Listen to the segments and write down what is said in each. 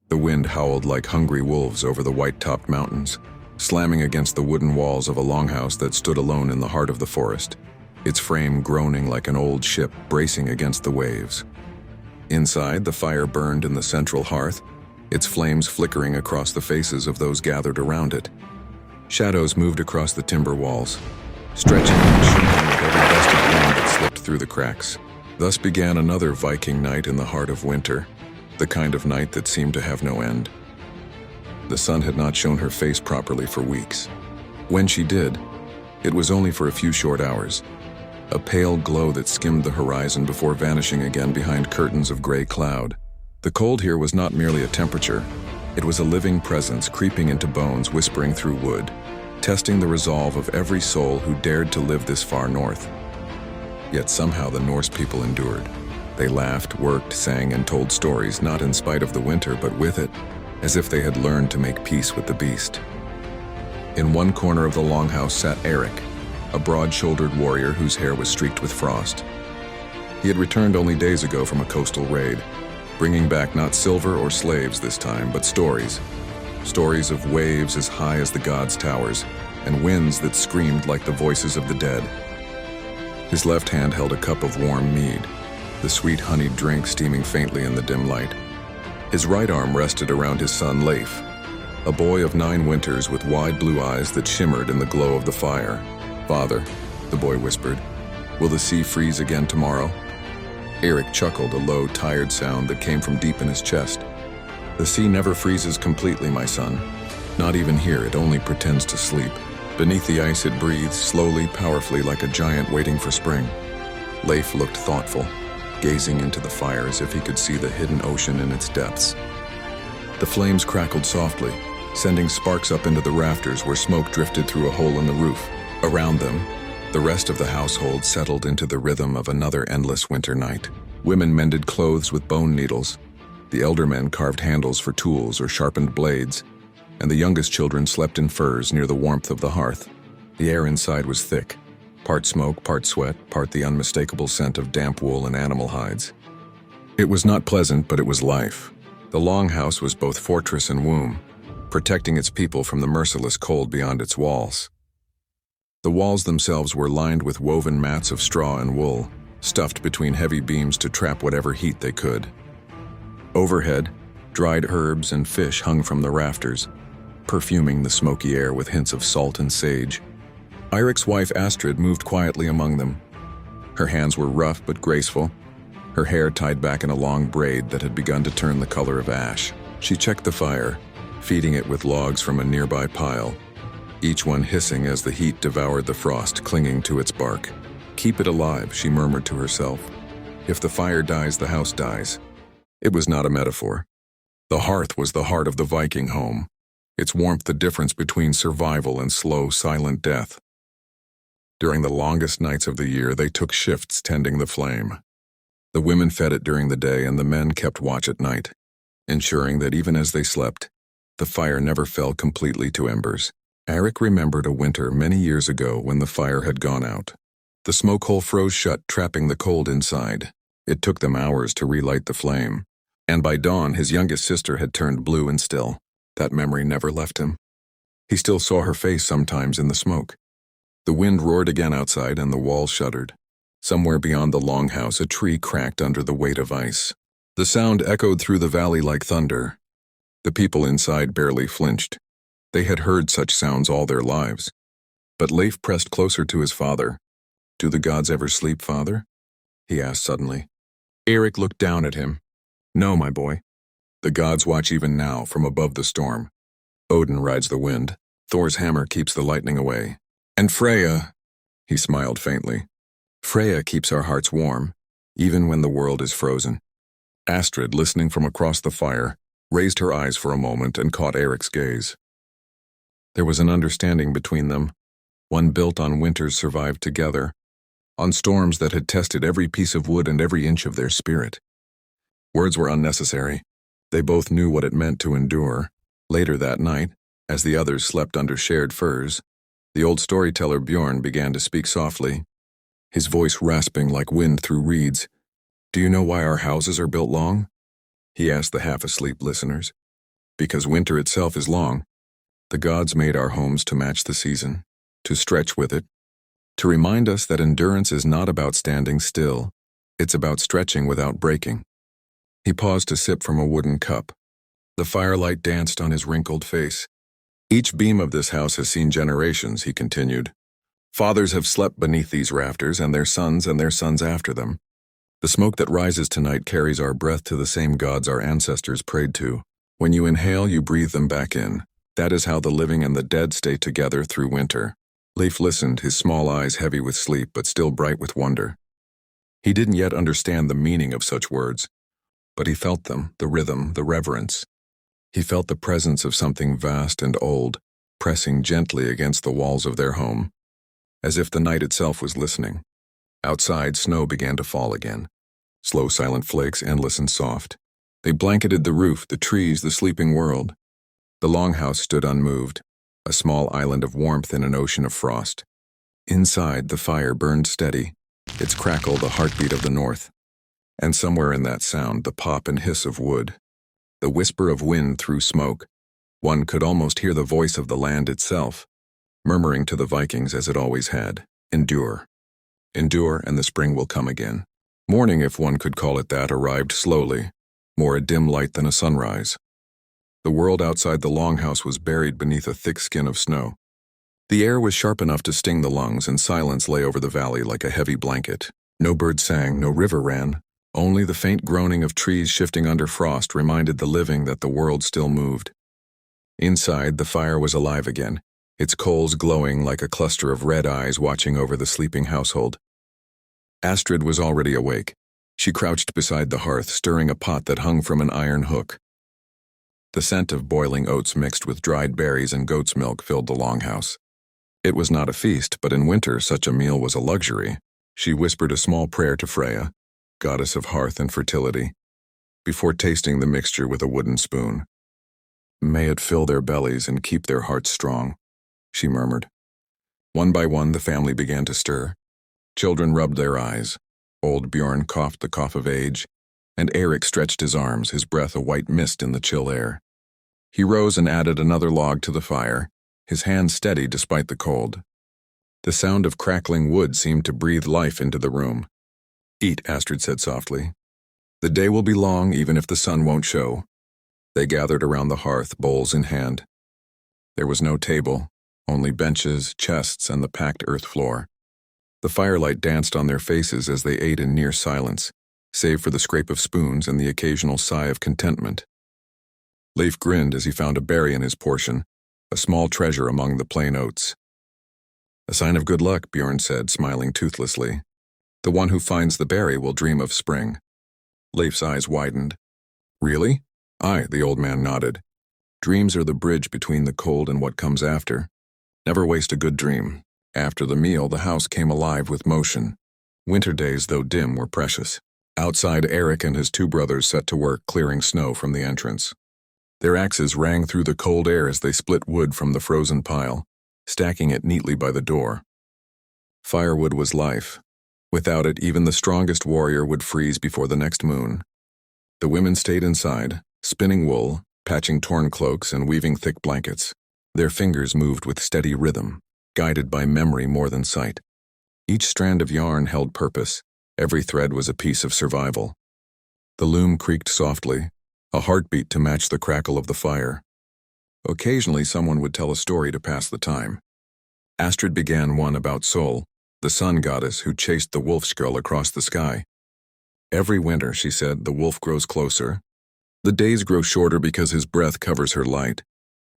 The wind howled like hungry wolves over the white-topped mountains, slamming against the wooden walls of a longhouse that stood alone in the heart of the forest, its frame groaning like an old ship bracing against the waves. Inside, the fire burned in the central hearth, its flames flickering across the faces of those gathered around it. Shadows moved across the timber walls, stretching and shrinking with every gust of wind that slipped through the cracks. Thus began another Viking night in the heart of winter, the kind of night that seemed to have no end. The sun had not shown her face properly for weeks. When she did, it was only for a few short hours, a pale glow that skimmed the horizon before vanishing again behind curtains of gray cloud. The cold here was not merely a temperature, it was a living presence creeping into bones, whispering through wood, testing the resolve of every soul who dared to live this far north. Yet somehow the Norse people endured. They laughed, worked, sang, and told stories, not in spite of the winter, but with it, as if they had learned to make peace with the beast. In one corner of the longhouse sat Eric, a broad-shouldered warrior whose hair was streaked with frost. He had returned only days ago from a coastal raid, bringing back not silver or slaves this time, but stories. Stories of waves as high as the gods' towers, and winds that screamed like the voices of the dead. His left hand held a cup of warm mead, the sweet honeyed drink steaming faintly in the dim light. His right arm rested around his son Leif, a boy of 9 winters with wide blue eyes that shimmered in the glow of the fire. "Father," the boy whispered, "will the sea freeze again tomorrow?" Eric chuckled, a low, tired sound that came from deep in his chest. "The sea never freezes completely, my son. Not even here, it only pretends to sleep. Beneath the ice it breathes, slowly, powerfully, like a giant waiting for spring." Leif looked thoughtful, gazing into the fire as if he could see the hidden ocean in its depths. The flames crackled softly, sending sparks up into the rafters where smoke drifted through a hole in the roof. Around them, the rest of the household settled into the rhythm of another endless winter night. Women mended clothes with bone needles. The elder men carved handles for tools or sharpened blades, and the youngest children slept in furs near the warmth of the hearth. The air inside was thick, part smoke, part sweat, part the unmistakable scent of damp wool and animal hides. It was not pleasant, but it was life. The longhouse was both fortress and womb, protecting its people from the merciless cold beyond its walls. The walls themselves were lined with woven mats of straw and wool, stuffed between heavy beams to trap whatever heat they could. Overhead, dried herbs and fish hung from the rafters, perfuming the smoky air with hints of salt and sage. Eirik's wife Astrid moved quietly among them. Her hands were rough but graceful, her hair tied back in a long braid that had begun to turn the color of ash. She checked the fire, feeding it with logs from a nearby pile, each one hissing as the heat devoured the frost clinging to its bark. "Keep it alive," she murmured to herself. "If the fire dies, the house dies." It was not a metaphor. The hearth was the heart of the Viking home, its warmth the difference between survival and slow, silent death. During the longest nights of the year, they took shifts tending the flame. The women fed it during the day, and the men kept watch at night, ensuring that even as they slept, the fire never fell completely to embers. Eric remembered a winter many years ago when the fire had gone out. The smoke hole froze shut, trapping the cold inside. It took them hours to relight the flame, and by dawn his youngest sister had turned blue and still. That memory never left him. He still saw her face sometimes in the smoke. The wind roared again outside and the walls shuddered. Somewhere beyond the longhouse, a tree cracked under the weight of ice. The sound echoed through the valley like thunder. The people inside barely flinched. They had heard such sounds all their lives. But Leif pressed closer to his father. "Do the gods ever sleep, father?" he asked suddenly. Eric looked down at him. "No, my boy. The gods watch even now from above the storm. Odin rides the wind. Thor's hammer keeps the lightning away. And Freya," he smiled faintly, "Freya keeps our hearts warm, even when the world is frozen." Astrid, listening from across the fire, raised her eyes for a moment and caught Eric's gaze. There was an understanding between them, one built on winters survived together, on storms that had tested every piece of wood and every inch of their spirit. Words were unnecessary. They both knew what it meant to endure. Later that night, as the others slept under shared furs, the old storyteller Bjorn began to speak softly, his voice rasping like wind through reeds. "Do you know why our houses are built long?" he asked the half-asleep listeners. Because winter itself is long. The gods made our homes to match the season, to stretch with it, to remind us that endurance is not about standing still, it's about stretching without breaking. He paused to sip from a wooden cup. The firelight danced on his wrinkled face. Each beam of this house has seen generations, he continued. Fathers have slept beneath these rafters, and their sons after them. The smoke that rises tonight carries our breath to the same gods our ancestors prayed to. When you inhale, you breathe them back in. That is how the living and the dead stay together through winter. Leif listened, his small eyes heavy with sleep but still bright with wonder. He didn't yet understand the meaning of such words, but he felt them, the rhythm, the reverence. He felt the presence of something vast and old, pressing gently against the walls of their home, as if the night itself was listening. Outside, snow began to fall again. Slow, silent flakes, endless and soft. They blanketed the roof, the trees, the sleeping world. The longhouse stood unmoved, a small island of warmth in an ocean of frost. Inside, the fire burned steady, its crackle the heartbeat of the north. And somewhere in that sound, the pop and hiss of wood, the whisper of wind through smoke, one could almost hear the voice of the land itself, murmuring to the Vikings as it always had, endure. Endure, and the spring will come again. Morning, if one could call it that, arrived slowly, more a dim light than a sunrise. The world outside the longhouse was buried beneath a thick skin of snow. The air was sharp enough to sting the lungs, and silence lay over the valley like a heavy blanket. No bird sang, no river ran. Only the faint groaning of trees shifting under frost reminded the living that the world still moved. Inside, the fire was alive again, its coals glowing like a cluster of red eyes watching over the sleeping household. Astrid was already awake. She crouched beside the hearth, stirring a pot that hung from an iron hook. The scent of boiling oats mixed with dried berries and goat's milk filled the longhouse. It was not a feast, but in winter such a meal was a luxury. She whispered a small prayer to Freya, goddess of hearth and fertility, before tasting the mixture with a wooden spoon. May it fill their bellies and keep their hearts strong, she murmured. One by one, the family began to stir. Children rubbed their eyes. Old Bjorn coughed the cough of age, and Eric stretched his arms, his breath a white mist in the chill air. He rose and added another log to the fire, his hand steady despite the cold. The sound of crackling wood seemed to breathe life into the room. Eat, Astrid said softly. The day will be long even if the sun won't show. They gathered around the hearth, bowls in hand. There was no table, only benches, chests, and the packed earth floor. The firelight danced on their faces as they ate in near silence, save for the scrape of spoons and the occasional sigh of contentment. Leif grinned as he found a berry in his portion, a small treasure among the plain oats. A sign of good luck, Bjorn said, smiling toothlessly. The one who finds the berry will dream of spring. Leif's eyes widened. Really? Aye, the old man nodded. Dreams are the bridge between the cold and what comes after. Never waste a good dream. After the meal, the house came alive with motion. Winter days, though dim, were precious. Outside, Eric and his two brothers set to work clearing snow from the entrance. Their axes rang through the cold air as they split wood from the frozen pile, stacking it neatly by the door. Firewood was life. Without it, even the strongest warrior would freeze before the next moon. The women stayed inside, spinning wool, patching torn cloaks, and weaving thick blankets. Their fingers moved with steady rhythm, guided by memory more than sight. Each strand of yarn held purpose. Every thread was a piece of survival. The loom creaked softly, a heartbeat to match the crackle of the fire. Occasionally, someone would tell a story to pass the time. Astrid began one about Sol, the sun goddess who chased the wolf skull across the sky. Every winter, she said, the wolf grows closer. The days grow shorter because his breath covers her light.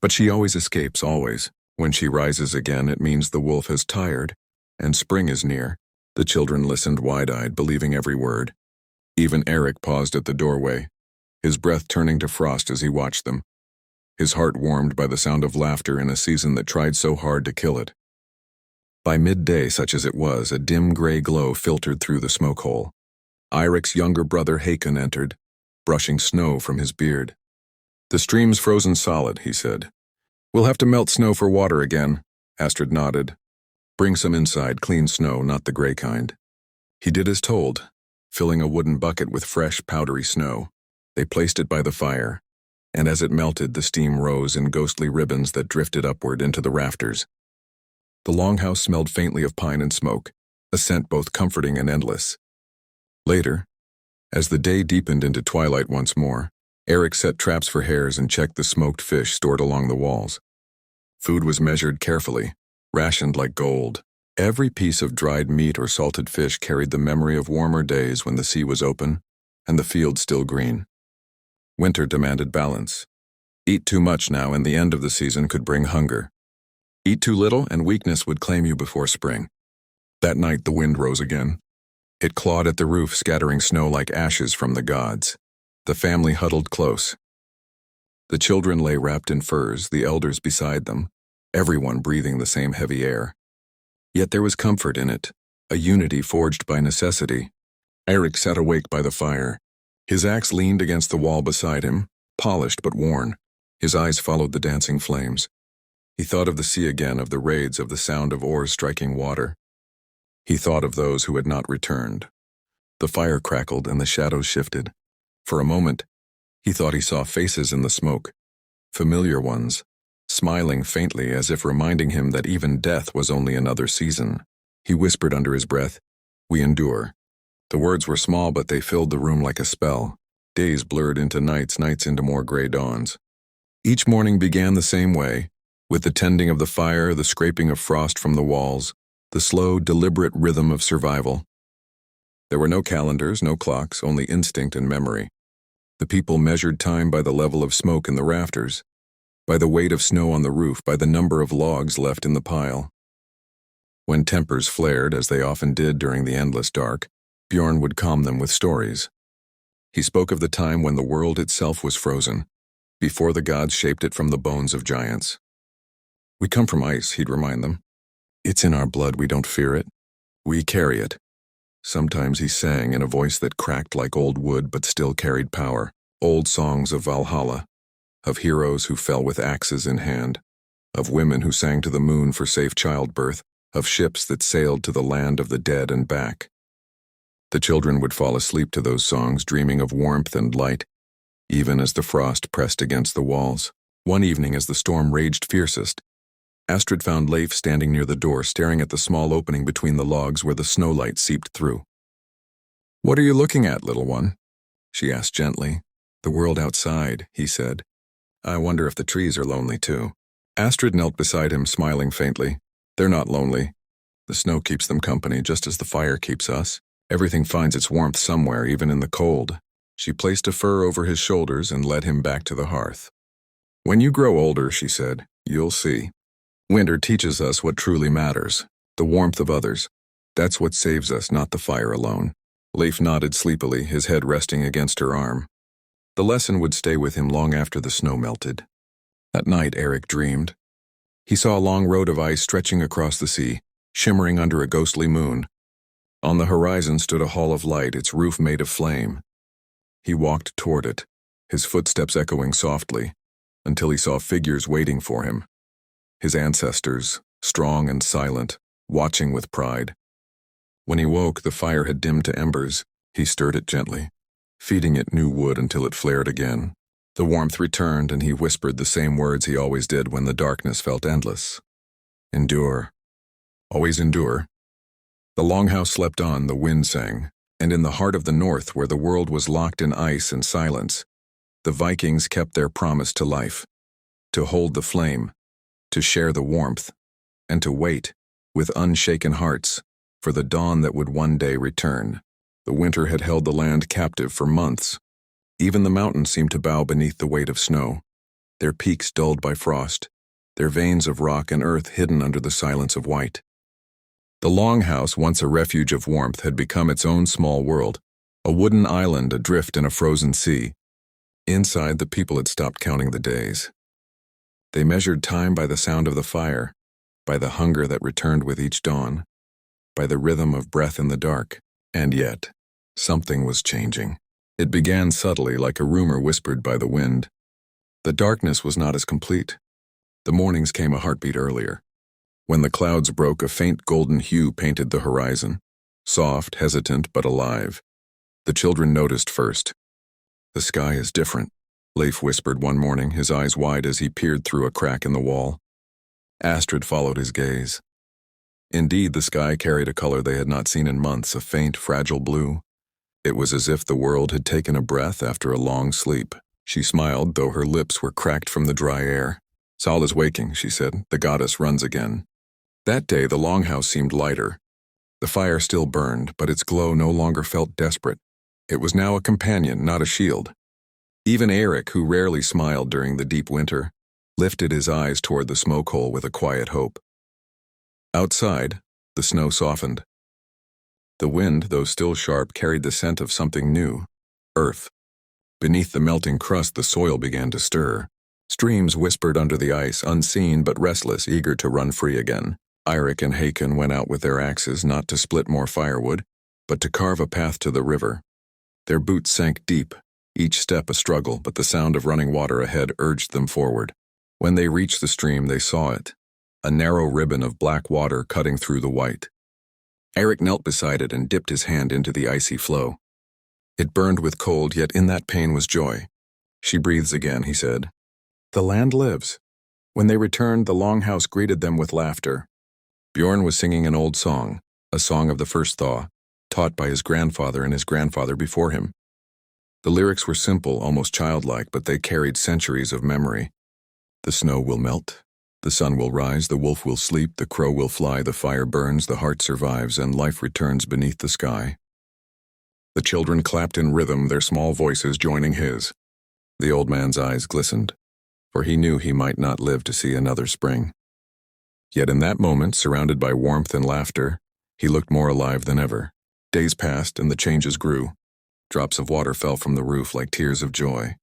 But she always escapes, always. When she rises again, it means the wolf has tired, and spring is near. The children listened wide-eyed, believing every word. Even Eric paused at the doorway, his breath turning to frost as he watched them, his heart warmed by the sound of laughter in a season that tried so hard to kill it. By midday, such as it was, a dim gray glow filtered through the smoke hole. Eirik's younger brother Hakon entered, brushing snow from his beard. The stream's frozen solid, he said. We'll have to melt snow for water again, Astrid nodded. Bring some inside, clean snow, not the gray kind. He did as told, filling a wooden bucket with fresh, powdery snow. They placed it by the fire. and as it melted, the steam rose in ghostly ribbons that drifted upward into the rafters. The longhouse smelled faintly of pine and smoke, a scent both comforting and endless. Later, as the day deepened into twilight once more, Eric set traps for hares and checked the smoked fish stored along the walls. Food was measured carefully, rationed like gold. Every piece of dried meat or salted fish carried the memory of warmer days when the sea was open and the fields still green. Winter demanded balance. Eat too much now and the end of the season could bring hunger. Eat too little and weakness would claim you before spring. That night the wind rose again. It clawed at the roof, scattering snow like ashes from the gods. The family huddled close. The children lay wrapped in furs, the elders beside them, everyone breathing the same heavy air. Yet there was comfort in it, a unity forged by necessity. Eric sat awake by the fire. His axe leaned against the wall beside him, polished but worn. His eyes followed the dancing flames. He thought of the sea again, of the raids, of the sound of oars striking water. He thought of those who had not returned. The fire crackled and the shadows shifted. For a moment, he thought he saw faces in the smoke, familiar ones, smiling faintly as if reminding him that even death was only another season. He whispered under his breath, "We endure." The words were small, but they filled the room like a spell. Days blurred into nights, nights into more gray dawns. Each morning began the same way, with the tending of the fire, the scraping of frost from the walls, the slow, deliberate rhythm of survival. There were no calendars, no clocks, only instinct and memory. The people measured time by the level of smoke in the rafters, by the weight of snow on the roof, by the number of logs left in the pile. When tempers flared, as they often did during the endless dark, Bjorn would calm them with stories. He spoke of the time when the world itself was frozen, before the gods shaped it from the bones of giants. "We come from ice," he'd remind them. "It's in our blood, we don't fear it. We carry it." Sometimes he sang in a voice that cracked like old wood but still carried power, old songs of Valhalla, of heroes who fell with axes in hand, of women who sang to the moon for safe childbirth, of ships that sailed to the land of the dead and back. The children would fall asleep to those songs, dreaming of warmth and light, even as the frost pressed against the walls. One evening, as the storm raged fiercest, Astrid found Leif standing near the door, staring at the small opening between the logs where the snowlight seeped through. "What are you looking at, little one?" she asked gently. "The world outside," he said. "I wonder if the trees are lonely too." Astrid knelt beside him, smiling faintly. "They're not lonely. The snow keeps them company, just as the fire keeps us. Everything finds its warmth somewhere, even in the cold." She placed a fur over his shoulders and led him back to the hearth. "When you grow older," she said, "you'll see. Winter teaches us what truly matters, the warmth of others. That's what saves us, not the fire alone." Leif nodded sleepily, his head resting against her arm. The lesson would stay with him long after the snow melted. That night, Eric dreamed. He saw a long road of ice stretching across the sea, shimmering under a ghostly moon. On the horizon stood a hall of light, its roof made of flame. He walked toward it, his footsteps echoing softly, until he saw figures waiting for him. His ancestors, strong and silent, watching with pride. When he woke, the fire had dimmed to embers. He stirred it gently, feeding it new wood until it flared again. The warmth returned, and he whispered the same words he always did when the darkness felt endless. "Endure. Always endure." The longhouse slept on, the wind sang, and in the heart of the north, where the world was locked in ice and silence, the Vikings kept their promise to life, to hold the flame, to share the warmth, and to wait, with unshaken hearts, for the dawn that would one day return. The winter had held the land captive for months. Even the mountains seemed to bow beneath the weight of snow, their peaks dulled by frost, their veins of rock and earth hidden under the silence of white. The longhouse, once a refuge of warmth, had become its own small world, a wooden island adrift in a frozen sea. Inside, the people had stopped counting the days. They measured time by the sound of the fire, by the hunger that returned with each dawn, by the rhythm of breath in the dark. And yet, something was changing. It began subtly, like a rumor whispered by the wind. The darkness was not as complete. The mornings came a heartbeat earlier. When the clouds broke, a faint golden hue painted the horizon, soft, hesitant, but alive. The children noticed first. "The sky is different," Leif whispered one morning, his eyes wide as he peered through a crack in the wall. Astrid followed his gaze. Indeed, the sky carried a color they had not seen in months, a faint, fragile blue. It was as if the world had taken a breath after a long sleep. She smiled, though her lips were cracked from the dry air. "Sol is waking," she said. "The goddess runs again." That day, the longhouse seemed lighter. The fire still burned, but its glow no longer felt desperate. It was now a companion, not a shield. Even Eric, who rarely smiled during the deep winter, lifted his eyes toward the smoke hole with a quiet hope. Outside, the snow softened. The wind, though still sharp, carried the scent of something new: earth. Beneath the melting crust, the soil began to stir. Streams whispered under the ice, unseen but restless, eager to run free again. Eirik and Hakon went out with their axes, not to split more firewood, but to carve a path to the river. Their boots sank deep, each step a struggle, but the sound of running water ahead urged them forward. When they reached the stream, they saw it, a narrow ribbon of black water cutting through the white. Eirik knelt beside it and dipped his hand into the icy flow. It burned with cold, yet in that pain was joy. "She breathes again," he said. "The land lives." When they returned, the longhouse greeted them with laughter. Bjorn was singing an old song, a song of the first thaw, taught by his grandfather and his grandfather before him. The lyrics were simple, almost childlike, but they carried centuries of memory. The snow will melt, the sun will rise, the wolf will sleep, the crow will fly, the fire burns, the heart survives, and life returns beneath the sky. The children clapped in rhythm, their small voices joining his. The old man's eyes glistened, for he knew he might not live to see another spring. Yet in that moment, surrounded by warmth and laughter, he looked more alive than ever. Days passed and the changes grew. Drops of water fell from the roof like tears of joy.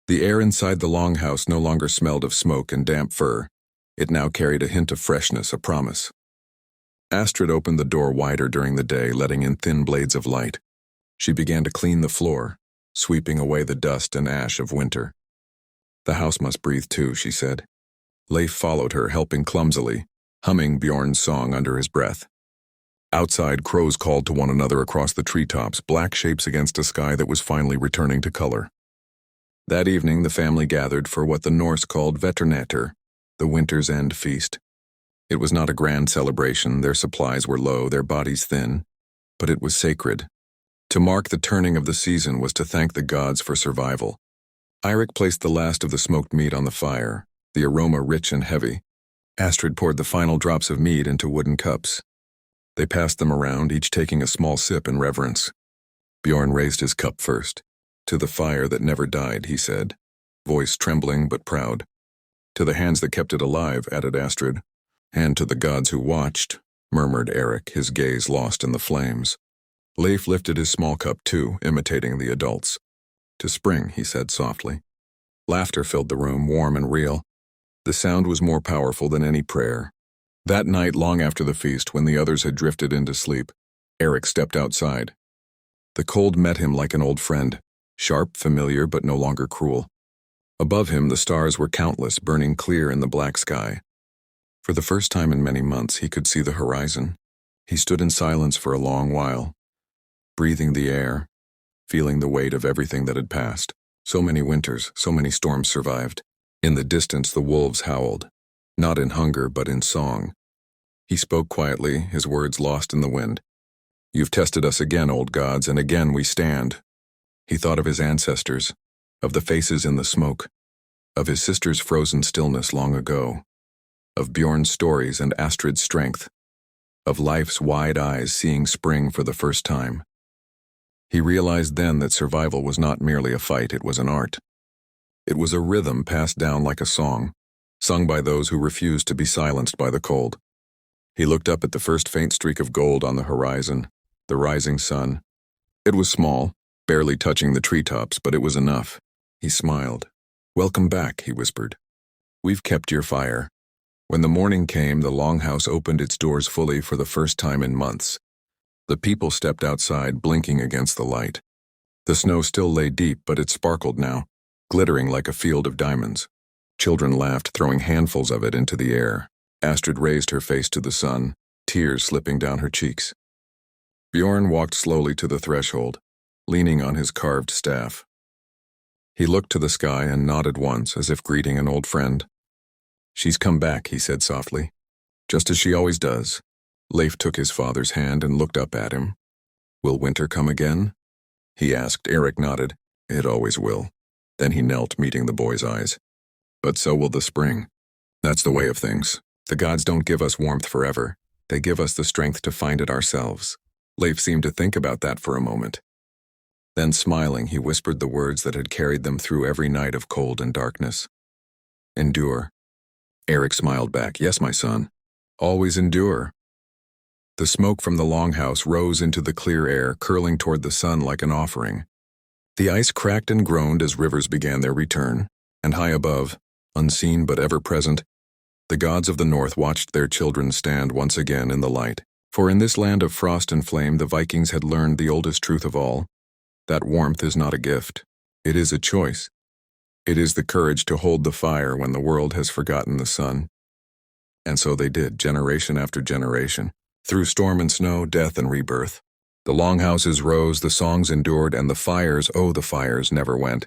The air inside the longhouse no longer smelled of smoke and damp fur. It now carried a hint of freshness, a promise. Astrid opened the door wider during the day, letting in thin blades of light. She began to clean the floor, sweeping away the dust and ash of winter. "The house must breathe too," she said. Leif followed her, helping clumsily, humming Bjorn's song under his breath. Outside, crows called to one another across the treetops, black shapes against a sky that was finally returning to color. That evening, the family gathered for what the Norse called Veternatur, the winter's end feast. It was not a grand celebration, their supplies were low, their bodies thin, but it was sacred. To mark the turning of the season was to thank the gods for survival. Eirik placed the last of the smoked meat on the fire, the aroma rich and heavy. Astrid poured the final drops of mead into wooden cups. They passed them around, each taking a small sip in reverence. Bjorn raised his cup first. "To the fire that never died," he said, voice trembling but proud. "To the hands that kept it alive," added Astrid. "And to the gods who watched," murmured Eirik, his gaze lost in the flames. Leif lifted his small cup too, imitating the adults. "To spring," he said softly. Laughter filled the room, warm and real. The sound was more powerful than any prayer. That night, long after the feast, when the others had drifted into sleep, Eirik stepped outside. The cold met him like an old friend, sharp, familiar, but no longer cruel. Above him, the stars were countless, burning clear in the black sky. For the first time in many months, he could see the horizon. He stood in silence for a long while, breathing the air, feeling the weight of everything that had passed. So many winters, so many storms survived. In the distance, the wolves howled, not in hunger, but in song. He spoke quietly, his words lost in the wind. "You've tested us again, old gods, and again we stand." He thought of his ancestors, of the faces in the smoke, of his sister's frozen stillness long ago, of Bjorn's stories and Astrid's strength, of life's wide eyes seeing spring for the first time. He realized then that survival was not merely a fight, it was an art. It was a rhythm passed down like a song, sung by those who refused to be silenced by the cold. He looked up at the first faint streak of gold on the horizon, the rising sun. It was small, barely touching the treetops, but it was enough. He smiled. "Welcome back," he whispered. "We've kept your fire." When the morning came, the longhouse opened its doors fully for the first time in months. The people stepped outside, blinking against the light. The snow still lay deep, but it sparkled now, glittering like a field of diamonds. Children laughed, throwing handfuls of it into the air. Astrid raised her face to the sun, tears slipping down her cheeks. Bjorn walked slowly to the threshold, leaning on his carved staff. He looked to the sky and nodded once, as if greeting an old friend. "She's come back," he said softly. "Just as she always does." Leif took his father's hand and looked up at him. "Will winter come again?" he asked. Eric nodded. "It always will." Then he knelt, meeting the boy's eyes. "But so will the spring. That's the way of things. The gods don't give us warmth forever. They give us the strength to find it ourselves." Leif seemed to think about that for a moment. Then, smiling, he whispered the words that had carried them through every night of cold and darkness. "Endure." Eric smiled back. "Yes, my son. Always endure." The smoke from the longhouse rose into the clear air, curling toward the sun like an offering. The ice cracked and groaned as rivers began their return, and high above, unseen but ever present, the gods of the north watched their children stand once again in the light. For in this land of frost and flame, the Vikings had learned the oldest truth of all, that warmth is not a gift. It is a choice. It is the courage to hold the fire when the world has forgotten the sun. And so they did, generation after generation, through storm and snow, death and rebirth. The longhouses rose, the songs endured, and the fires, oh, the fires, never went.